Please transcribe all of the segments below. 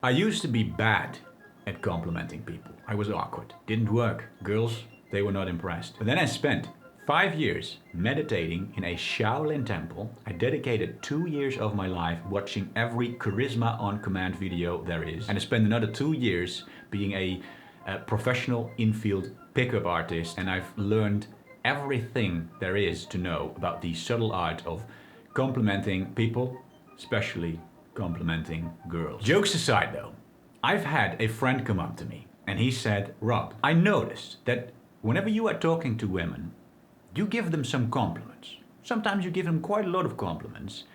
I used to be bad at complimenting people. I was awkward. Didn't work. Girls, they were not impressed. But then I spent 5 years meditating in a Shaolin temple. I dedicated 2 years of my life watching every charisma on command video there is. And I spent another 2 years being a professional infield pickup artist. And I've learned everything there is to know about the subtle art of complimenting people, especially complimenting girls. Jokes aside though, I've had a friend come up to me and he said, Rob, I noticed that whenever you are talking to women, you give them some compliments. Sometimes you give them quite a lot of compliments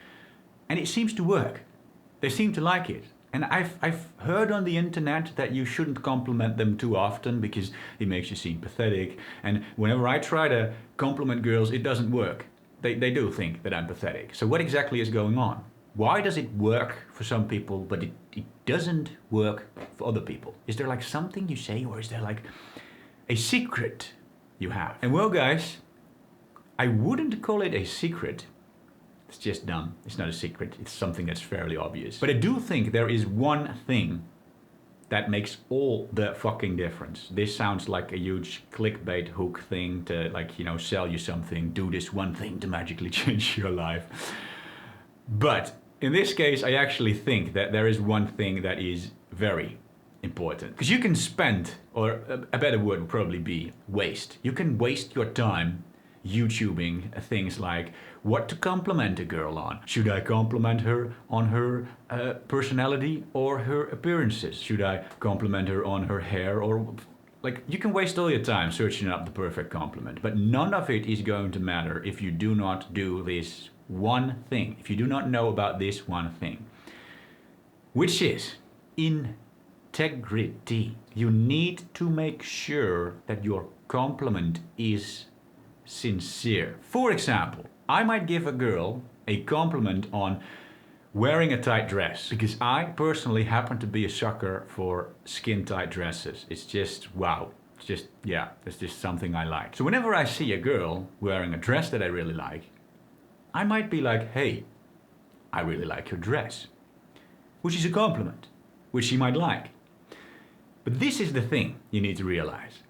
and it seems to work. They seem to like it. And I've heard on the internet that you shouldn't compliment them too often because it makes you seem pathetic. And whenever I try to compliment girls, it doesn't work. They do think that I'm pathetic. So what exactly is going on? Why does it work for some people, but it doesn't work for other people? Is there like something you say, or is there like a secret you have? And well, guys, I wouldn't call it a secret. It's just dumb. It's not a secret. It's something that's fairly obvious. But I do think there is one thing that makes all the fucking difference. This sounds like a huge clickbait hook thing to, like, you know, sell you something. Do this one thing to magically change your life. But in this case, I actually think that there is one thing that is very important. Because you can spend, or a better word would probably be waste. You can waste your time YouTubing things like what to compliment a girl on. Should I compliment her on her personality or her appearances? Should I compliment her on her hair? Or like, you can waste all your time searching up the perfect compliment, but none of it is going to matter if you do not do this one thing, if you do not know about this one thing, which is integrity. You need to make sure that your compliment is sincere. For example, I might give a girl a compliment on wearing a tight dress because I personally happen to be a sucker for skin tight dresses. It's just wow. It's just, yeah, it's just something I like. So whenever I see a girl wearing a dress that I really like, I might be like, hey, I really like your dress, which is a compliment, which she might like. But this is the thing you need to realize.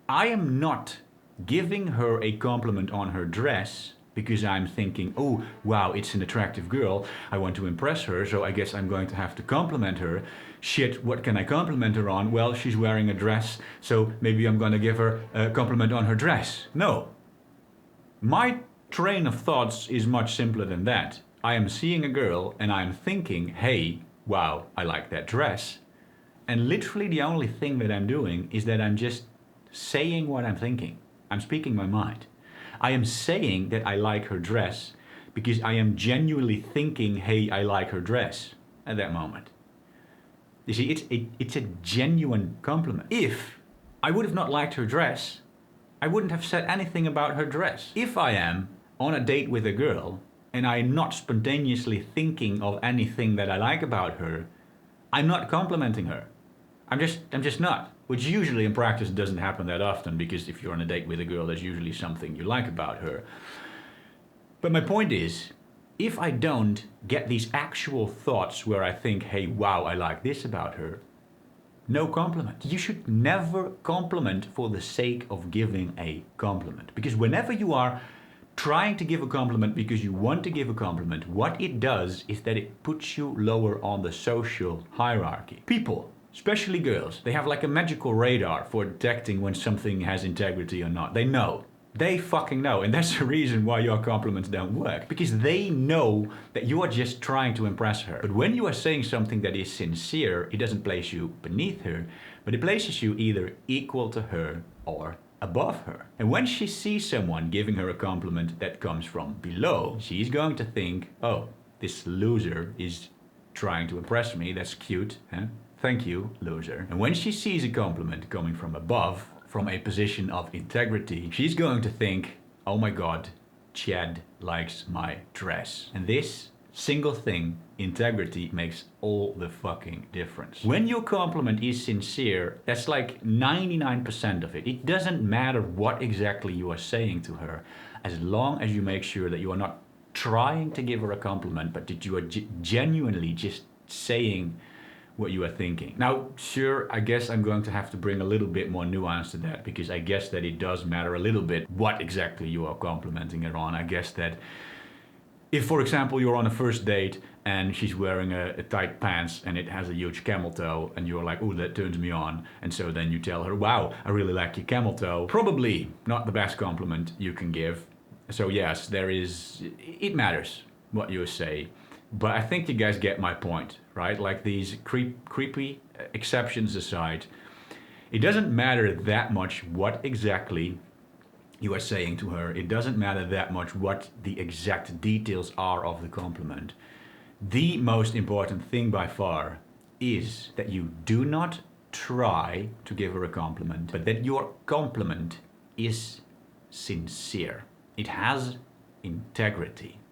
I am not giving her a compliment on her dress because I'm thinking, oh, wow, it's an attractive girl. I want to impress her, so I guess I'm going to have to compliment her. Shit, what can I compliment her on? Well, she's wearing a dress, so maybe I'm going to give her a compliment on her dress. No. My train of thoughts is much simpler than that. I am seeing a girl and I'm thinking, hey, wow, I like that dress. And literally the only thing that I'm doing is that I'm just saying what I'm thinking. I'm speaking my mind. I am saying that I like her dress because I am genuinely thinking, hey, I like her dress at that moment. You see, it's a genuine compliment. If I would have not liked her dress, I wouldn't have said anything about her dress. If I am on a date with a girl and I'm not spontaneously thinking of anything that I like about her, I'm not complimenting her. I'm just not. Which usually in practice doesn't happen that often, because if you're on a date with a girl, there's usually something you like about her. But my point is, if I don't get these actual thoughts where I think, hey, wow, I like this about her, no compliment. You should never compliment for the sake of giving a compliment. Because whenever you are trying to give a compliment because you want to give a compliment, what it does is that it puts you lower on the social hierarchy. People, especially girls, they have like a magical radar for detecting when something has integrity or not. They know. They fucking know. And that's the reason why your compliments don't work. Because they know that you are just trying to impress her. But when you are saying something that is sincere, it doesn't place you beneath her, but it places you either equal to her or above her. And when she sees someone giving her a compliment that comes from below, she's going to think, oh, this loser is trying to impress me. That's cute, huh? Thank you, loser. And when she sees a compliment coming from above, from a position of integrity, she's going to think, oh my god, Chad likes my dress. And this single thing, integrity, makes all the fucking difference. When your compliment is sincere, that's like 99% of it. It doesn't matter what exactly you are saying to her, as long as you make sure that you are not trying to give her a compliment, but that you are genuinely just saying what you are thinking. Now, sure, I guess I'm going to have to bring a little bit more nuance to that, because I guess that it does matter a little bit what exactly you are complimenting her on. I guess that if, for example, you're on a first date and she's wearing a tight pants and it has a huge camel toe and you're like, oh, that turns me on. And so then you tell her, wow, I really like your camel toe. Probably not the best compliment you can give. So yes, it matters what you say. But I think you guys get my point, right? Like these creepy exceptions aside, it doesn't matter that much what exactly you are saying to her. It doesn't matter that much what the exact details are of the compliment. The most important thing by far is that you do not try to give her a compliment, but that your compliment is sincere. It has integrity.